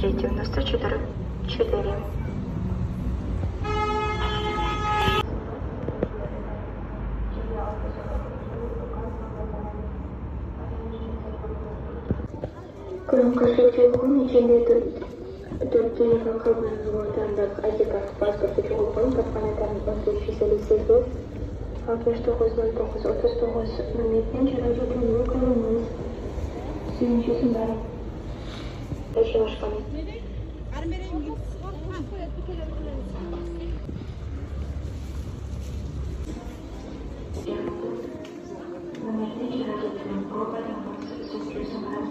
394. Kurangkasih cukup içinde Türkiye'ye kalkılan vatandaş ayrıca pasport cukup kapanatan untuk visualisasi 69.09.39 menitnya cara dulu kalınız suyuncu sembari yaşamış kalın. Menitnya cara dulu kalınız suyuncu sembari.